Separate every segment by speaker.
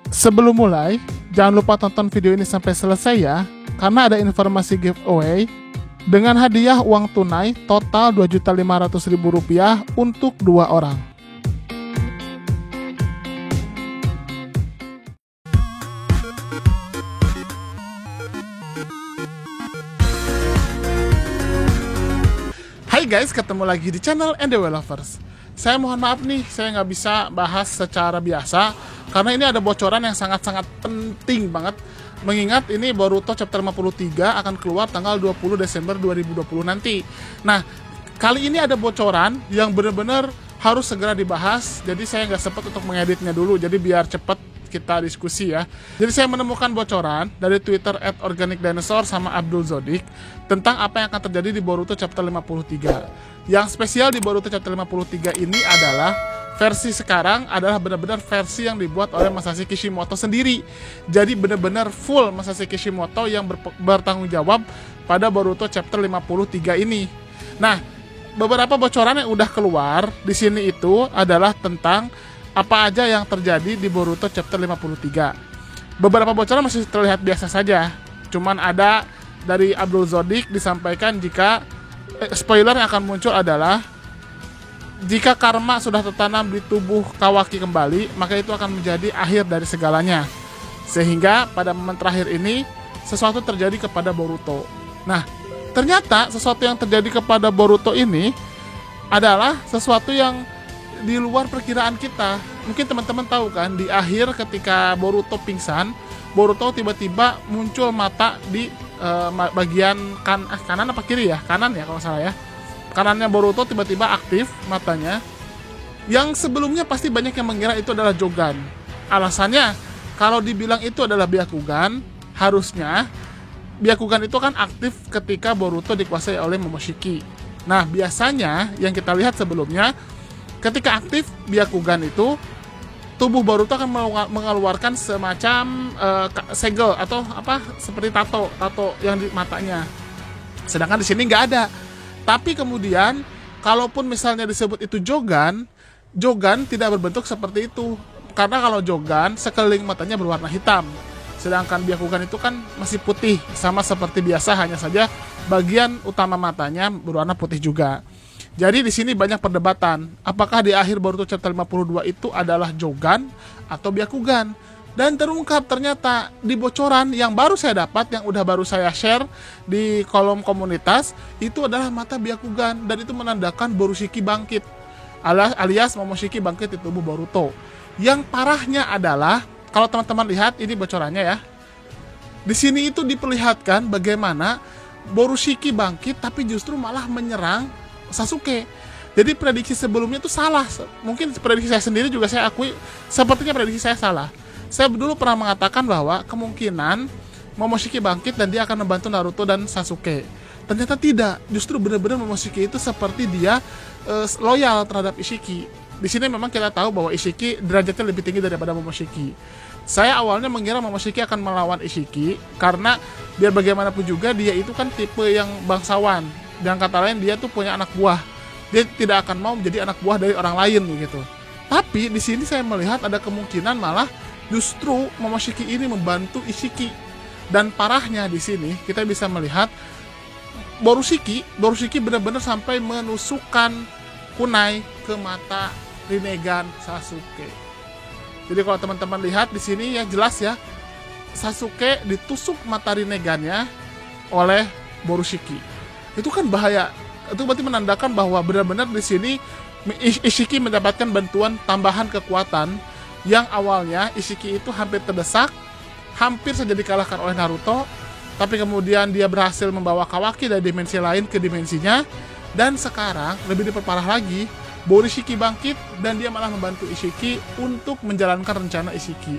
Speaker 1: Sebelum mulai, jangan lupa tonton video ini sampai selesai ya, karena ada informasi giveaway dengan hadiah uang tunai total Rp2.500.000 untuk 2 orang. Hai guys, ketemu lagi di channel NDW Lovers. Saya mohon maaf nih, saya nggak bisa bahas secara biasa karena ini ada bocoran yang sangat-sangat penting banget. Mengingat ini Boruto chapter 53 akan keluar tanggal 20 Desember 2020 nanti. Nah, kali ini ada bocoran yang benar-benar harus segera dibahas. Jadi saya nggak sempat untuk mengeditnya dulu, jadi biar cepat kita diskusi ya. Jadi saya menemukan bocoran dari Twitter @organicdinosaur sama Abdul Zodik tentang apa yang akan terjadi di Boruto chapter 53. Yang spesial di Boruto chapter 53 ini adalah versi sekarang adalah benar-benar versi yang dibuat oleh Masashi Kishimoto sendiri. Jadi benar-benar full Masashi Kishimoto yang bertanggung jawab pada Boruto chapter 53 ini. Nah, beberapa bocoran yang udah keluar di sini itu adalah tentang apa aja yang terjadi di Boruto chapter 53. Beberapa bocoran masih terlihat biasa saja. Cuman ada dari Abdul Zodik disampaikan jika spoiler yang akan muncul adalah jika karma sudah tertanam di tubuh Kawaki kembali, maka itu akan menjadi akhir dari segalanya. Sehingga pada momen terakhir ini sesuatu terjadi kepada Boruto. Nah, ternyata sesuatu yang terjadi kepada Boruto ini adalah sesuatu yang di luar perkiraan kita. Mungkin teman-teman tahu kan, di akhir ketika Boruto pingsan, Boruto tiba-tiba muncul mata di bagian kanan apa kiri ya? Kanan ya kalau salah ya. Kanannya Boruto tiba-tiba aktif matanya. Yang sebelumnya pasti banyak yang mengira itu adalah Jogan. Alasannya, kalau dibilang itu adalah Byakugan, harusnya Byakugan itu kan aktif ketika Boruto dikuasai oleh Momoshiki. Nah, biasanya yang kita lihat sebelumnya, ketika aktif Byakugan itu, tubuh Boruto akan mengeluarkan semacam segel atau apa seperti tato yang di matanya. Sedangkan di sini nggak ada. Tapi kemudian, kalaupun misalnya disebut itu Jogan tidak berbentuk seperti itu. Karena kalau Jogan, sekeliling matanya berwarna hitam. Sedangkan Byakugan itu kan masih putih, sama seperti biasa, hanya saja bagian utama matanya berwarna putih juga. Jadi di sini banyak perdebatan, apakah di akhir Boruto chapter 52 itu adalah Jogan atau Byakugan. Dan terungkap ternyata di bocoran yang baru saya dapat, yang udah baru saya share di kolom komunitas, itu adalah mata Byakugan, dan itu menandakan Borushiki bangkit, alias Momoshiki bangkit di tubuh Boruto. Yang parahnya adalah, kalau teman-teman lihat ini bocorannya ya, di sini itu diperlihatkan bagaimana Borushiki bangkit tapi justru malah menyerang Sasuke. Jadi prediksi sebelumnya itu salah. Mungkin prediksi saya sendiri juga saya akui sepertinya prediksi saya salah. Saya dulu pernah mengatakan bahwa kemungkinan Momoshiki bangkit dan dia akan membantu Naruto dan Sasuke. Ternyata tidak. Justru benar-benar Momoshiki itu seperti dia loyal terhadap Ishiki. Di sini memang kita tahu bahwa Ishiki derajatnya lebih tinggi daripada Momoshiki. Saya awalnya mengira Momoshiki akan melawan Ishiki karena biar bagaimanapun juga dia itu kan tipe yang bangsawan. Dengan kata lain, dia tuh punya anak buah. Dia tidak akan mau menjadi anak buah dari orang lain gitu. Tapi di sini saya melihat ada kemungkinan malah justru Momoshiki ini membantu Ishiki. Dan parahnya di sini kita bisa melihat Borushiki benar-benar sampai menusukkan kunai ke mata Rinnegan Sasuke. Jadi kalau teman-teman lihat di sini ya jelas ya, Sasuke ditusuk mata Rinnegannya oleh Borushiki. Itu kan bahaya. Itu berarti menandakan bahwa benar-benar di sini Ishiki mendapatkan bantuan tambahan kekuatan yang awalnya Ishiki itu hampir terdesak, hampir saja dikalahkan oleh Naruto, tapi kemudian dia berhasil membawa Kawaki dari dimensi lain ke dimensinya, dan sekarang lebih diperparah lagi, Borushiki bangkit dan dia malah membantu Ishiki untuk menjalankan rencana Ishiki.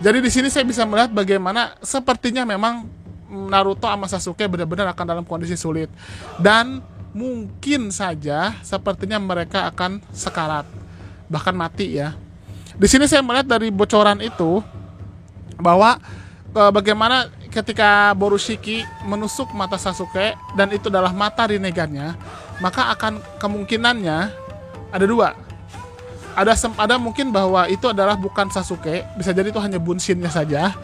Speaker 1: Jadi di sini saya bisa melihat bagaimana sepertinya memang Naruto sama Sasuke benar-benar akan dalam kondisi sulit, dan mungkin saja sepertinya mereka akan sekarat, bahkan mati ya. Di sini saya melihat dari bocoran itu bahwa bagaimana ketika Borushiki menusuk mata Sasuke dan itu adalah mata Rinnegannya, maka akan kemungkinannya ada dua. ada mungkin bahwa itu adalah bukan Sasuke, bisa jadi itu hanya Bunshin-nya saja,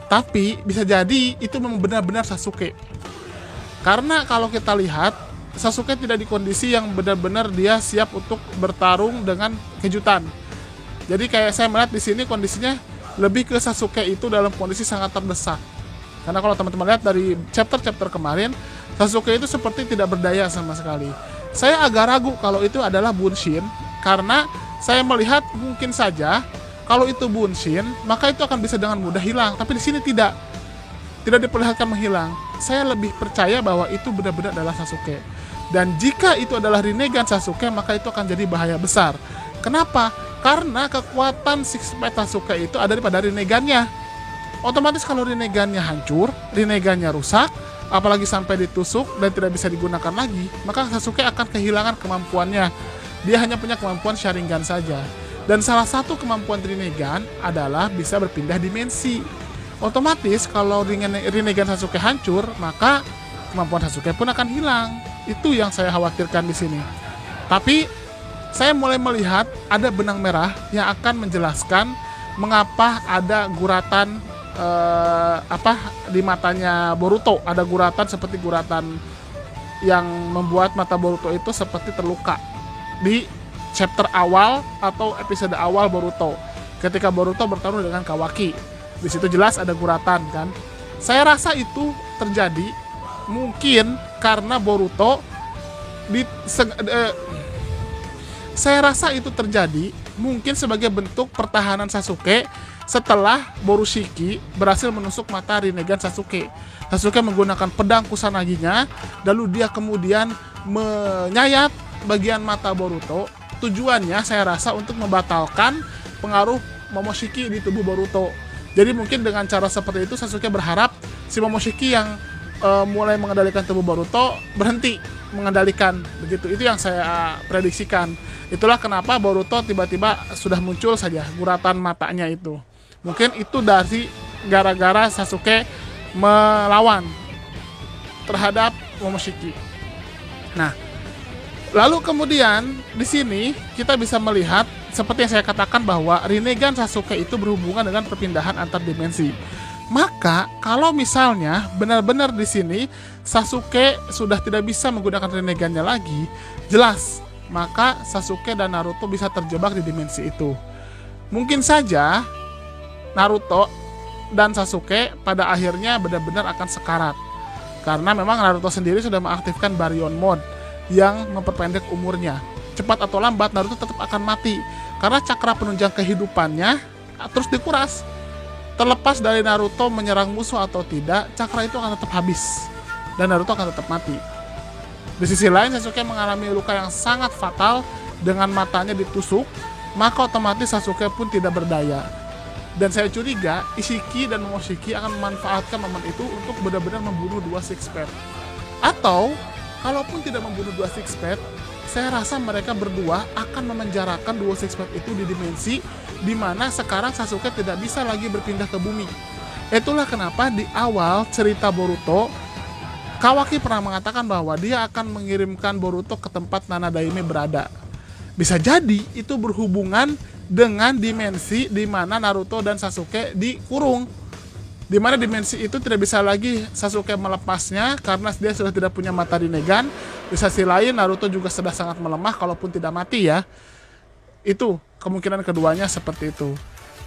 Speaker 1: tapi bisa jadi itu memang benar-benar Sasuke. Karena kalau kita lihat, Sasuke tidak di kondisi yang benar-benar dia siap untuk bertarung dengan kejutan. Jadi kayak saya melihat di sini kondisinya lebih ke Sasuke itu dalam kondisi sangat terdesak. Karena kalau teman-teman lihat dari chapter-chapter kemarin, Sasuke itu seperti tidak berdaya sama sekali. Saya agak ragu kalau itu adalah Bunshin, karena saya melihat mungkin saja kalau itu Bunshin, maka itu akan bisa dengan mudah hilang. Tapi di sini tidak diperlihatkan menghilang. Saya lebih percaya bahwa itu benar-benar adalah Sasuke. Dan jika itu adalah Rinnegan Sasuke, maka itu akan jadi bahaya besar. Kenapa? Karena kekuatan Six Pack Sasuke itu ada pada Rinnegan-nya. Otomatis kalau Rinnegan-nya hancur, Rinnegan-nya rusak, apalagi sampai ditusuk dan tidak bisa digunakan lagi, maka Sasuke akan kehilangan kemampuannya. Dia hanya punya kemampuan Sharingan saja. Dan salah satu kemampuan Rinnegan adalah bisa berpindah dimensi. Otomatis kalau Rinnegan Sasuke hancur, maka kemampuan Sasuke pun akan hilang. Itu yang saya khawatirkan di sini. Tapi saya mulai melihat ada benang merah yang akan menjelaskan mengapa ada guratan di matanya Boruto. Ada guratan seperti guratan yang membuat mata Boruto itu seperti terluka di chapter awal atau episode awal Boruto. Ketika Boruto bertarung dengan Kawaki, di situ jelas ada guratan kan. Saya rasa itu terjadi mungkin karena Boruto saya rasa itu terjadi mungkin sebagai bentuk pertahanan Sasuke setelah Borushiki berhasil menusuk mata Rinnegan Sasuke. Sasuke menggunakan pedang Kusanaginya, lalu dia kemudian menyayat bagian mata Boruto. Tujuannya saya rasa untuk membatalkan pengaruh Momoshiki di tubuh Boruto. Jadi mungkin dengan cara seperti itu Sasuke berharap si Momoshiki yang mulai mengendalikan tubuh Boruto berhenti mengendalikan, begitu. Itu yang saya prediksikan. Itulah kenapa Boruto tiba-tiba sudah muncul saja guratan matanya itu. Mungkin itu dari gara-gara Sasuke melawan terhadap Momoshiki. Nah, lalu kemudian di sini kita bisa melihat seperti yang saya katakan bahwa Rinnegan Sasuke itu berhubungan dengan perpindahan antar dimensi. Maka kalau misalnya benar-benar di sini Sasuke sudah tidak bisa menggunakan Rinnegan-nya lagi, jelas maka Sasuke dan Naruto bisa terjebak di dimensi itu. Mungkin saja Naruto dan Sasuke pada akhirnya benar-benar akan sekarat. Karena memang Naruto sendiri sudah mengaktifkan Baryon Mode yang memperpendek umurnya. Cepat atau lambat Naruto tetap akan mati karena cakra penunjang kehidupannya terus dikuras. Terlepas dari Naruto menyerang musuh atau tidak, cakra itu akan tetap habis dan Naruto akan tetap mati. Di sisi lain, Sasuke mengalami luka yang sangat fatal dengan matanya ditusuk, maka otomatis Sasuke pun tidak berdaya. Dan saya curiga Ishiki dan Momoshiki akan memanfaatkan momen itu untuk benar-benar membunuh dua Six Pack. Atau kalaupun tidak membunuh dua Six Pack, saya rasa mereka berdua akan memenjarakan dua Six Pack itu di dimensi di mana sekarang Sasuke tidak bisa lagi berpindah ke bumi. Itulah kenapa di awal cerita Boruto, Kawaki pernah mengatakan bahwa dia akan mengirimkan Boruto ke tempat Nana Daime berada. Bisa jadi itu berhubungan dengan dimensi di mana Naruto dan Sasuke dikurung. Di mana dimensi itu tidak bisa lagi Sasuke melepasnya karena dia sudah tidak punya mata Rinnegan. Di sisi lain Naruto juga sudah sangat melemah kalaupun tidak mati ya. Itu kemungkinan keduanya seperti itu.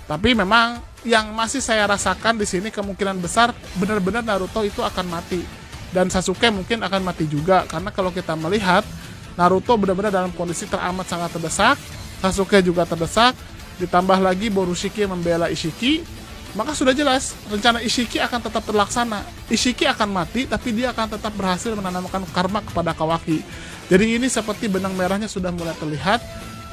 Speaker 1: Tapi memang yang masih saya rasakan di sini kemungkinan besar benar-benar Naruto itu akan mati. Dan Sasuke mungkin akan mati juga karena kalau kita melihat Naruto benar-benar dalam kondisi teramat sangat terdesak, Sasuke juga terdesak, ditambah lagi Borushiki membela Ishiki, maka sudah jelas rencana Ishiki akan tetap terlaksana. Ishiki akan mati tapi dia akan tetap berhasil menanamkan karma kepada Kawaki. Jadi ini seperti benang merahnya sudah mulai terlihat.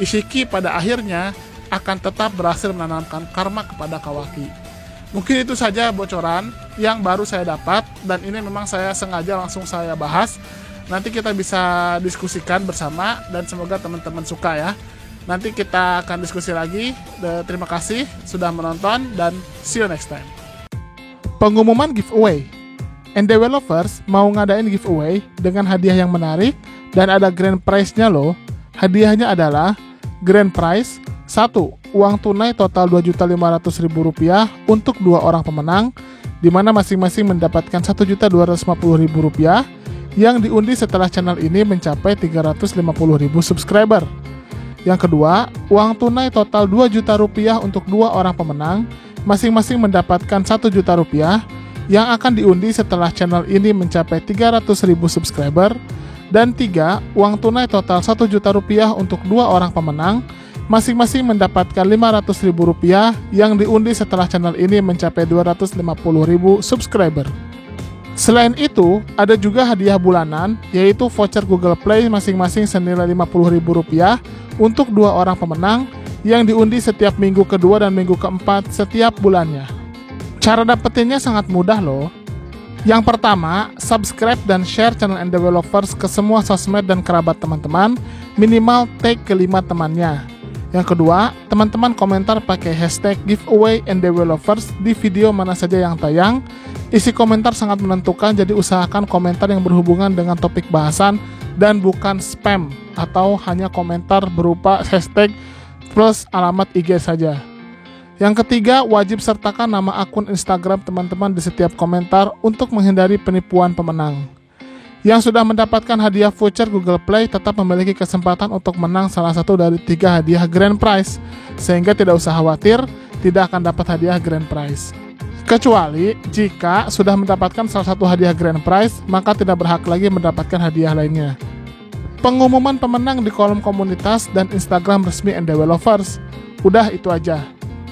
Speaker 1: Ishiki pada akhirnya akan tetap berhasil menanamkan karma kepada Kawaki. Mungkin itu saja bocoran yang baru saya dapat dan ini memang saya sengaja langsung saya bahas. Nanti kita bisa diskusikan bersama dan semoga teman-teman suka ya. Nanti kita akan diskusi lagi. Terima kasih sudah menonton dan see you next time. Pengumuman giveaway. NDW Lovers mau ngadain giveaway dengan hadiah yang menarik dan ada grand prize-nya loh. Hadiahnya adalah grand prize 1. Uang tunai total Rp2.500.000 untuk 2 orang pemenang, di mana masing-masing mendapatkan Rp1.250.000 yang diundi setelah channel ini mencapai 350.000 subscriber. Yang kedua, uang tunai total Rp2 juta untuk 2 orang pemenang, masing-masing mendapatkan Rp1 juta yang akan diundi setelah channel ini mencapai 300.000 subscriber. Dan 3, uang tunai total Rp1 juta untuk 2 orang pemenang, masing-masing mendapatkan Rp500.000 yang diundi setelah channel ini mencapai 250.000 subscriber. Selain itu, ada juga hadiah bulanan, yaitu voucher Google Play masing-masing senilai Rp50.000 untuk 2 orang pemenang yang diundi setiap minggu kedua dan minggu keempat setiap bulannya. Cara dapetinnya sangat mudah loh. Yang pertama, subscribe dan share channel Endewelovers ke semua sosmed dan kerabat teman-teman, minimal tag ke 5 temannya. Yang kedua, teman-teman komentar pakai hashtag giveaway Endewelovers di video mana saja yang tayang. Isi komentar sangat menentukan, jadi usahakan komentar yang berhubungan dengan topik bahasan dan bukan spam atau hanya komentar berupa hashtag plus alamat IG saja. Yang ketiga, wajib sertakan nama akun Instagram teman-teman di setiap komentar untuk menghindari penipuan pemenang. Yang sudah mendapatkan hadiah voucher Google Play tetap memiliki kesempatan untuk menang salah satu dari 3 hadiah grand prize, sehingga tidak usah khawatir tidak akan dapat hadiah grand prize. Kecuali jika sudah mendapatkan salah satu hadiah grand prize, maka tidak berhak lagi mendapatkan hadiah lainnya. Pengumuman pemenang di kolom komunitas dan Instagram resmi Endewelovers. Udah itu aja.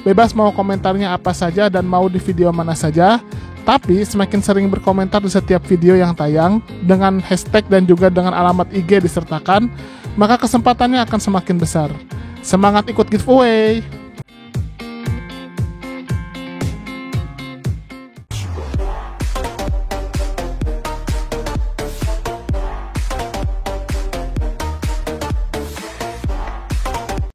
Speaker 1: Bebas mau komentarnya apa saja dan mau di video mana saja, tapi semakin sering berkomentar di setiap video yang tayang dengan hashtag dan juga dengan alamat IG disertakan, maka kesempatannya akan semakin besar. Semangat ikut giveaway!